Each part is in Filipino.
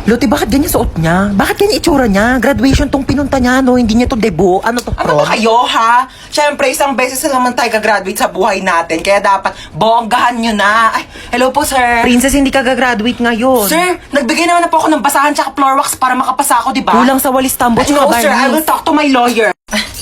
Lote, bakit ganyan suot niya? Bakit ganyan itsura niya? Graduation tong pinunta niya, no? Hindi niya to debut. Ano to, Ano ba kayo, ha? Siyempre, isang beses na naman tayo gagraduate sa buhay natin. Kaya dapat, bonggahan nyo na. Ay, hello po, sir. Princess, hindi ka gagraduate ngayon. Sir, nagbigay naman na po ako ng basahan tsaka floor wax para makapasa ako, di ba? Kulang sa walis tambo, Ay, tsaka no, sir. I will barnis. talk to my lawyer.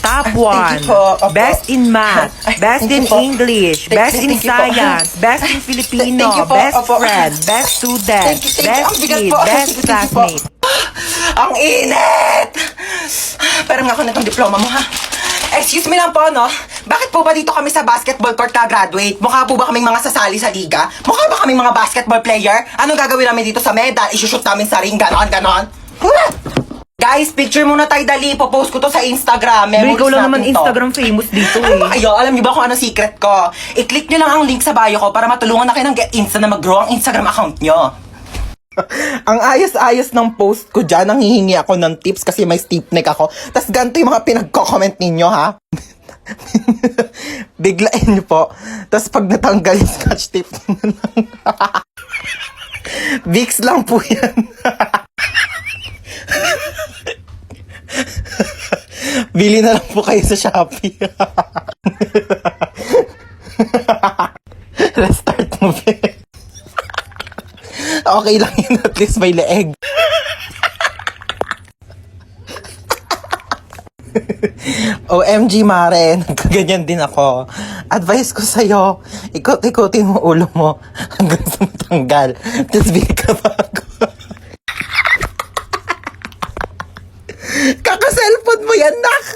Top Thank 1. you po. Opo. Best in math. Ay, Best thank in you po. English. Best in Thank you po. science. Best in Filipino. Thank you po. Best Opo. friend. Best student. Thank you. Best Ang bigat kid. po. Best Thank you po. classmate. Ang init! Pero nga ako nitong diploma mo, ha? Excuse me lang po, no? Bakit po ba dito kami sa basketball court ka-graduate? Mukha po ba kaming mga sasali sa liga? Mukha ba kaming mga basketball player? Anong gagawin namin dito sa medal? Isushoot namin sa ring, ganon. Guys, picture muna tayo, dali. Popost ko to sa Instagram. Pero Memories ikaw lang naman natin to. Instagram famous dito Ano ba eh. kayo? Alam niyo ba kung ano secret ko? I-click niyo lang ang link sa bio ko para matulungan na kayo ng Get Insta na mag-grow ang Instagram account niyo. Ang ayos-ayos ng post ko dyan, nang hihingi ako ng tips kasi may stiff neck ako. Tapos ganito yung mga pinagko-comment ninyo, ha? Biglain niyo po. Tapos pag natanggal yung scotch tape, Vicks lang po yan. Bili na lang po kayo sa Shopee. Let's start movie. Okay lang yun, at least may leeg. OMG, Mare, nagkaganyan din ako. Advice ko sa'yo, ikot-ikotin mo ulo mo hanggang sa matanggal. Tapos bili ka bago. Kaka-cellphone mo yan, nak!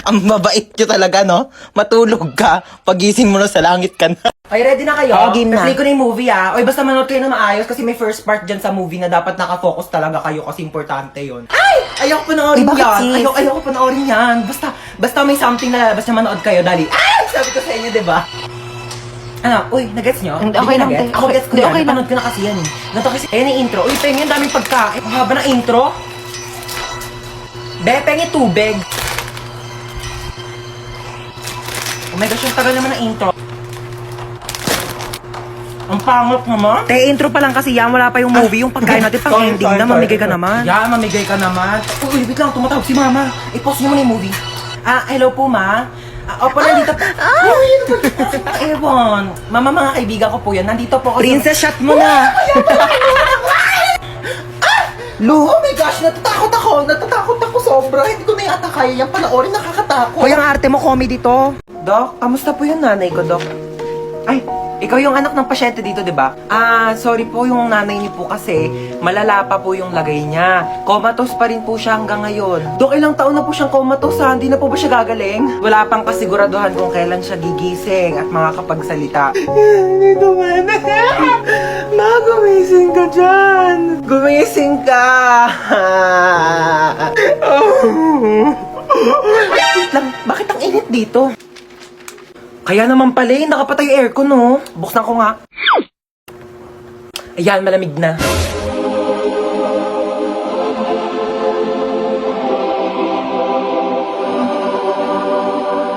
Ang mabait nyo talaga, no? Matulog ka, pagising mo na sa langit ka na. Ay, ready na kayo? Oo, game na. Play ko na yung movie ah. Oy, basta manood kayo na maayos kasi may first part dyan sa movie na dapat nakafocus talaga kayo kasi importante yun. Ay! Ayoko panoorin bakit, yan. sis? Ayoko panoorin yan. Basta may something na lalabas na manood kayo, dali. Ay! Sabi ko sa inyo, diba? Ano? Uy, nagets nyo? Hindi, Hindi okay nyo lang, nagets? te. Ako gets ko Hindi, yan. okay lang. Napanood ko na kasi yan eh. Ganito kasi, ayan yung intro. Uy, pengen, daming pagkain. Ang haba ng intro. Be, pengen tubig. Oh my gosh, yung tagal naman ng intro. Ang pangit naman. Te, intro pa lang kasi yan. Wala pa yung movie. Yung pagkain natin pang ending na. Mamigay ka naman. Yeah, mamigay ka naman. Uy, wait lang. Tumatawag si mama. I-pause niyo muna yung movie. Hello po, ma. Opo, nandito po. Ewan. Mama, mga kaibigan ko po yan. Nandito po ako. Princess, shot mo na. Lu, oh my gosh, natatakot ako sobra. Hindi ko na yata kaya yung panoorin, nakakatakot. Hoy, ang arte mo, comedy to. Dok, kamusta po yung nanay ko, Dok? Ay, ikaw yung anak ng pasyente dito, di ba? Sorry po, yung nanay niyo po kasi malala pa po yung lagay niya. Comatose pa rin po siya hanggang ngayon. Dok, ilang taon na po siyang comatose ha? Hindi na po ba siya gagaling? Wala pang kasiguraduhan kung kailan siya gigising at makakapagsalita. Hindi naman. Ma, gumising ka dyan. Gumising ka. Wait lang, bakit ang init dito? Kaya naman pala eh, nakapatay yung aircon no. Buksan ko nga. Ayan, malamig na.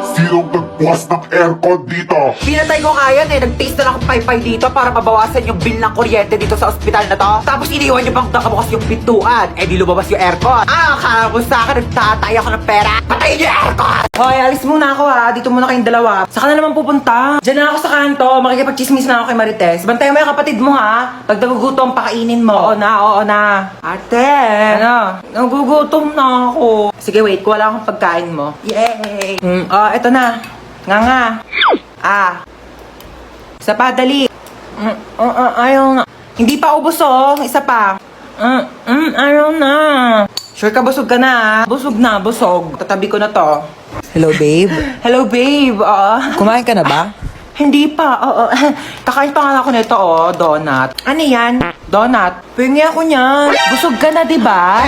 Sinong nagbukas ng aircon dito? Pinatay ko nga yan eh. Nag-taste na lang akong paypay dito para mabawasan yung bill ng kuryente dito sa ospital na to. Tapos iniwan niyo pang nakabukas yung pintuan. Eh di lumabas yung aircon. Akala mo sa akin nagtatay ako ng pera. Patayin niyo yung aircon! Hoy, alis muna ako ha. Dito muna kayong dalawa. Saka na naman pupunta. Diyan na ako sa kanto. Makikipag-chismis na ako kay Marites. Bantayan mo yung kapatid mo ha. Pag nagugutom, pakainin mo. Oo na. Ate! Ano? Nagugutom na ako. Sige, wait. Wala akong pagkain mo. Yay! Eto na. Nga. Isa pa, dali. Ayaw na. Hindi pa ubos oh. Isa pa. Ayaw na. Sure ka, busog ka na ha? Busog na, busog. Tatabi ko na to. Hello, babe. Hello, babe. Kumain ka na ba? Hindi pa. Kakain pa nga ako nito, donut. Ano yan? Donut. Pengi ako niyan. Busog ka na, di ba?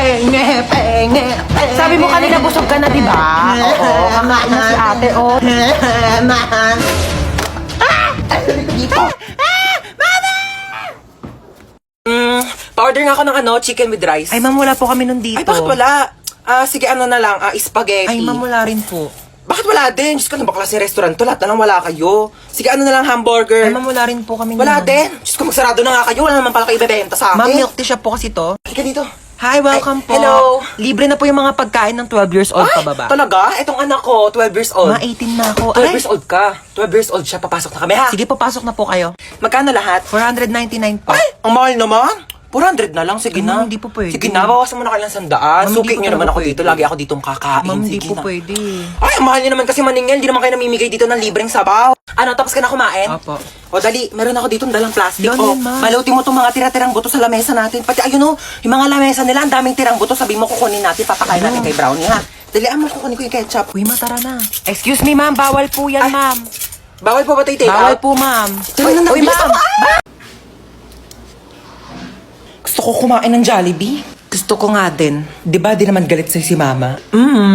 Penge. Sabi mo kanina busog ka na, di ba? Oo, kakain na si ate, Man. Dito. Pa-order nga ako ng chicken with rice. Ay, ma'am, wala po kami nun dito. Ay, bakit wala? Sige, ano na lang, spaghetti. Ay, ma'am, wala rin po. Bakit wala din? Diyos ko, ano ba klaseng restaurant to? Lahat na lang wala kayo. Sige, ano na lang, hamburger. Ay, ma'am, wala rin po kami Wala naman. din. Diyos ko, magsarado na nga kayo. Wala naman pala kayo ibebenta sa akin. Ma'am, milk tea shop po kasi to. Halika dito. Hi, welcome Ay, po. hello. Libre na po yung mga pagkain ng 12 years old Ay, pababa. talaga? Etong anak ko, 12 years old. Ma, 18 na ako. 12 Ay, years old ka. 12 years old siya. Papasok na kami, ha? sige, papasok na po kayo. Magkano lahat? 499 po. Ay, ang mahal naman. 400 na lang, sige na. Ma'am, hindi po pwede. Sige na, bawasan mo na kailang 100. Ma'am, Suki hindi po nyo naman talaga ako dito. pwede. Lagi ako ditong kakain. Ma'am, hindi Sige po na. pwede. Ay, ang mahal nyo naman kasi maningil. Hindi naman kayo namimigay dito ng libreng sabaw. Ano, tapos ka na kumain? Opo. O dali, meron ako dito dalang plastic. Yan, O, yan, ma'am. balutin mo itong mga tira-tirang buto sa lamesa natin. Pati ayun o, yung mga lamesa nila, ang daming tirang buto. Sabi mo kukunin natin, papakain natin kay Brownie, ha? Dalian mo, kukunin ko yung ketchup. Uy, matara na. Excuse me, ma'am. Bawal po yan, Ay, ma'am. Bawal po ba tayo take Bawal out? po, ma'am. Tara na, Uy, bilis ma'am. ako, Gusto ko kumain ng Jollibee. Gusto ko nga din. Di ba di naman galit sa'yo si Mama?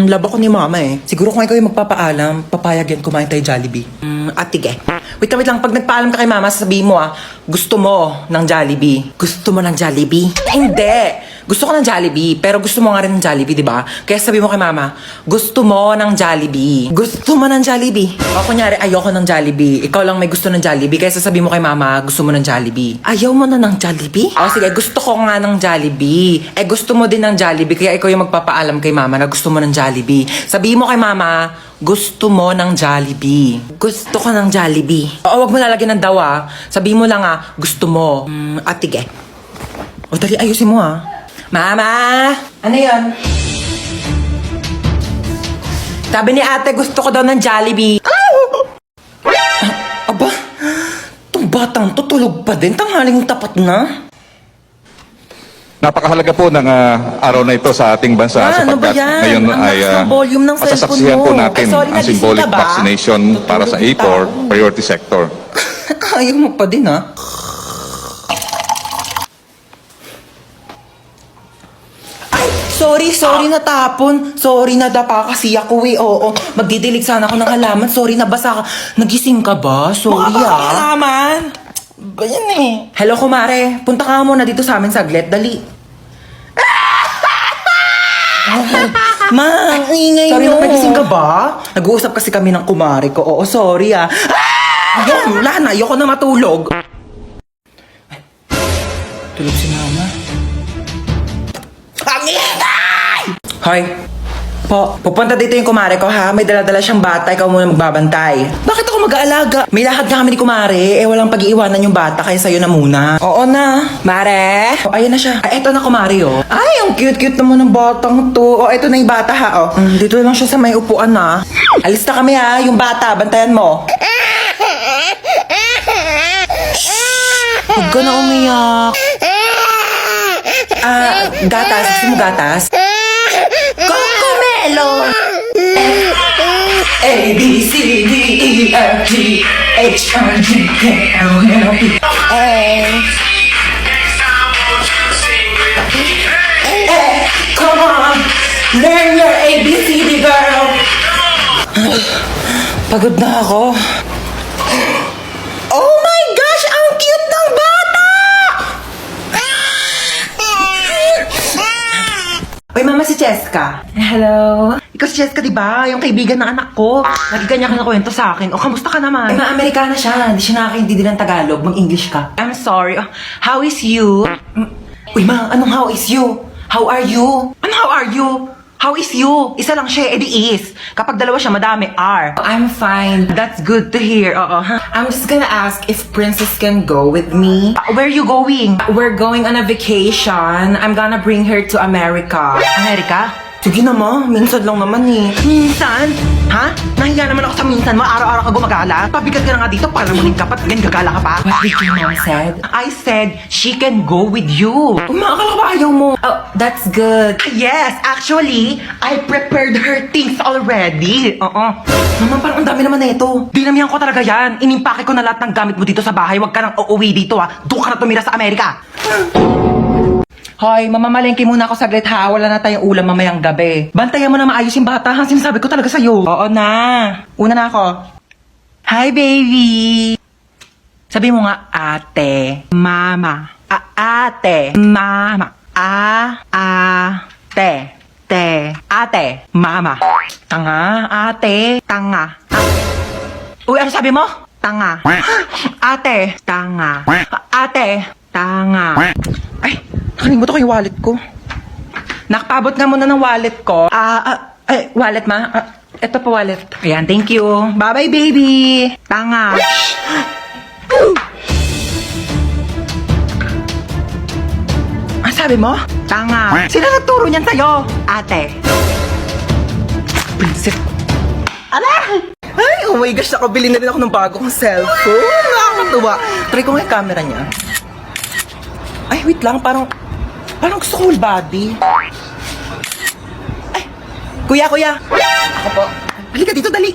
Laba ko ni Mama eh. Siguro kung ikaw yung magpapaalam, papayag yan kumain tayo Jollibee. Atige. Wait lang, pag nagpaalam ka kay Mama, sasabihin mo gusto mo ng Jollibee. Gusto mo ng Jollibee? Hindi! Gusto ko ng Jollibee, pero gusto mo nga rin ng Jollibee, di ba? Kaya sabi mo kay Mama, gusto mo ng Jollibee. Gusto mo ng Jollibee. O kunyari, ayoko ng Jollibee. Ikaw lang may gusto ng Jollibee, kaya sasabihin mo kay Mama, gusto mo ng Jollibee. Ayaw mo na ng Jollibee? O sige, gusto ko nga ng Jollibee. Gusto mo din ng Jollibee, kaya ikaw yung magpapaalam kay Mama na gusto mo ng Jollibee. Sabihin mo kay Mama, gusto mo ng Jollibee. Gusto ko ng Jollibee. Oo, wag mo lalagyan ng dawa. Sabihin mo lang gusto mo. Atige. O dali, ayusin mo Mama! Ano yan? Sabi ni ate, gusto ko daw ng Jollibee. Aba, itong batang to tulog pa din. Tanghaling tapat na. Napakahalaga po ng araw na ito sa ating bansa Ano ba sapagkat yan? ngayon Ang ay lakas ng volume ng cellphone masasaksihan mo. po natin Sorry, ang nagising symbolic ka ba? vaccination para sa Tutulog A4 tao. priority sector. Ayaw mo pa din Sorry, natapon. Sorry, nadapa kasi ako Oo, magdidilig sana ako ng halaman. Sorry, nabasa ka. Nagising ka ba? Sorry halaman? Ba yan Hello, kumare. Punta ka muna dito sa amin saglit. Dali. Ma, ang ingay Sorry, nyo. nagising ka ba? Nag-uusap kasi kami ng kumare ko. Oo, sorry Ayun, wala na. Ayoko na matulog. Ay, tulog si Mama. Ang ingay! Hoy, pupunta dito yung kumare ko ha. May dala-dala siyang bata. Ikaw muna magbabantay. Bakit ako mag-aalaga? May lakad ka kami ni kumare. Walang pag-iiwanan yung bata. Kaya sa'yo na muna. Oo na. Mare? Ayan na siya. Eto na kumare Ay, ang cute-cute naman ng batang to. Eto na yung bata ha dito lang siya sa may upuan na. Alis na kami ha. Yung bata, bantayan mo. Huwag ka na umiyak. Gatas. Gusto mo gatas? Cocomelo! A, B, C, D, E, F, G, H, I, J, K, L, M, N, O, P, come on! Learn your ABCD, girl! Pagod na ako. Oh my gosh! Ang cute ng bata! Uy, Mama, si Cheska. Hello. Ikaw si Cheska, di ba? Yung kaibigan ng anak ko. Lagi kanya ka nakwento sa akin. O, kamusta ka naman? Ay, Amerikana siya. Hindi siya nakakaintindi ng Tagalog. Mag-English ka. I'm sorry. How is you? Uy, Ma, anong how is you? How are you? Ano how are you? How is you? Isa lang siya, edi is. Kapag dalawa siya, madami are. I'm fine. That's good to hear. Oo. I'm just gonna ask if Princess can go with me. Where are you going? We're going on a vacation. I'm gonna bring her to America. America? Sige na, Ma. Minsan lang naman Minsan? Ha? Nahiya naman ako sa minsan mo. Araw-araw ka gumagala. Pabigat ka na nga dito para muling ka pa. Ganyan gagala ka pa. What did your mom said? I said, she can go with you. Umakala ba ayaw mo? Oh, that's good. Yes, actually, I prepared her things already. Mama, parang ang dami naman na ito. Dinamihan ko talaga yan. Inimpake ko na lahat ng gamit mo dito sa bahay. Huwag ka nang uuwi dito Doon ka na tumira sa Amerika. Hoy, mamamalengke muna ako saglit ha. Wala na tayong ulam mamayang gabi. Bantayan mo na maayos yung bata ha. Sinasabi ko talaga sa'yo. Oo na. Una na ako. Hi, baby. Sabi mo nga, ate. Mama. Ate. Mama. Ate. Ate. Mama. Tanga. Ate. Tanga. Uy, ano sabi mo? Tanga. Ate. Tanga. Ate. Tanga. Ay, nakalimutan ko yung wallet ko. Nakapabot nga muna ng wallet ko. Wallet ma? Ito pa wallet. Ayan, thank you. Bye-bye, baby. Tanga. Ang sabi mo? Tanga. Sino nagturo niyan sa'yo? Ate. Prinsip. Ala! Ay, oh my gosh, nakabili na rin ako ng bagong cellphone. Nakakatuwa. Try ko nga yung camera niya. Ay, wait lang. Parang gusto ko whole body. Ay, kuya. Ako po. Halika dito, dali.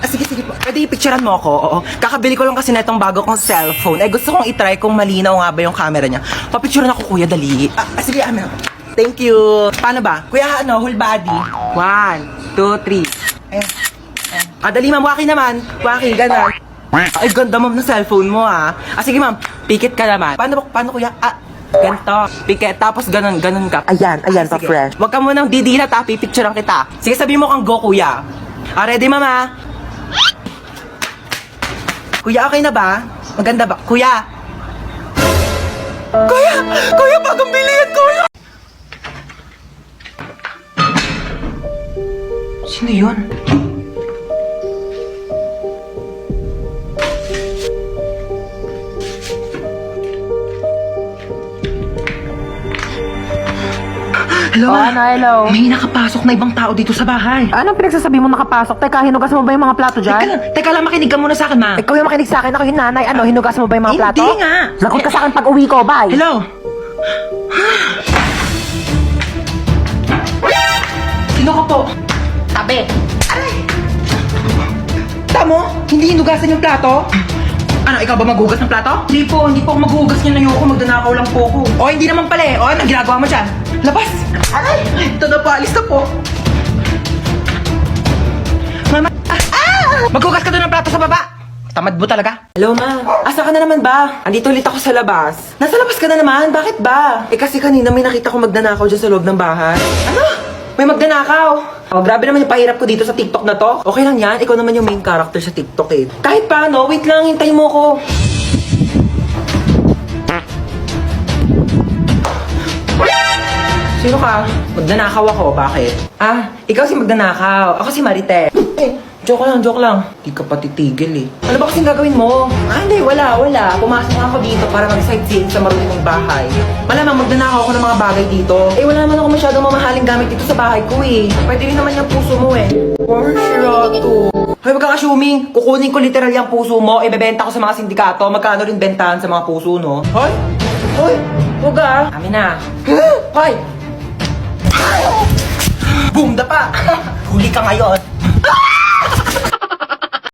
Sige po. Pwede i-picturean mo ako? Oo. Kakabili ko lang kasi na itong bago kong cellphone. Gusto kong itry kung malinaw nga ba yung camera niya. Papicturean ako, kuya, dali. Sige, amin ako. Thank you. Paano ba? Kuya, whole body. 1, 2, 3. Ayan. Dali, ma'am. Waki naman. Waki, gano'n. Ay, ganda, ma'am, ng cellphone mo, ha. Sige, ma'am. Pikit ka naman. Paano, kuya? Ganito. Pikit. Tapos ganun ka. Ayan, pa Sige. fresh. Huwag ka munang didilat, ha. Pipicturean kita. Sige, sabihin mo kang go, kuya. Ready, mama? Kuya, okay na ba? Maganda ba? Kuya! Kuya, bagong bili yan, kuya! Sino yun? Hello, hello. May nakapasok na ibang tao dito sa bahay. Anong pinagsasabi mo nakapasok? Teka, hinugas mo ba yung mga plato dyan? Teka lang, makinig ka muna sa akin, ma. Ikaw yung makinig sa akin, ako yung nanay. Ano, hinugas mo ba yung mga plato? Hindi nga. Lagot ka sa akin pag uwi ko, bye. Hello? Sino ka po? Tabi. Tamo? Hindi hinugasan yung plato? Ano, ikaw ba maghugas ng plato? Hindi po ako maghugas niyan. Ayoko, magdanakaw lang po ako. O, hindi naman pala eh. O, anong ginagawa mo dyan? Labas! Aray! Ito na po, alis na po. Mama! Maghugas ka doon ng plato sa baba! Tamad mo talaga. Hello, ma. Asa ka na naman ba? Andito ulit ako sa labas. Nasa labas ka na naman? Bakit ba? Kasi kanina may nakita ko magdanakaw dyan sa loob ng bahay. Ano? May magdanakaw. Oh, grabe naman yung pahirap ko dito sa TikTok na to. Okay lang yan, ikaw naman yung main character sa TikTok eh. Kahit paano, wait lang, hintayin mo ko. Sino ka? Magdanakaw ako, bakit? Ikaw si magdanakaw. Ako si Marite. Joke lang. Di ka pa titigil eh. Ano ba kasing gagawin mo? Hindi, wala. Pumasok nga ako dito para mag-sightseeing sa marunong bahay. Malamang magdanakaw ako ng mga bagay dito. Wala naman ako masyadong mamahaling gamit dito sa bahay ko eh. Pwede rin naman yung puso mo eh. Porsyado. Hoy, wag kang assuming. Kukunin ko literal yung puso mo, ibebenta ko sa mga sindikato. Magkano rin bentahan sa mga puso, no? Hoy! Huwag ah. Amin na. Hoy! Boom, dapa! Huli ka ngayon.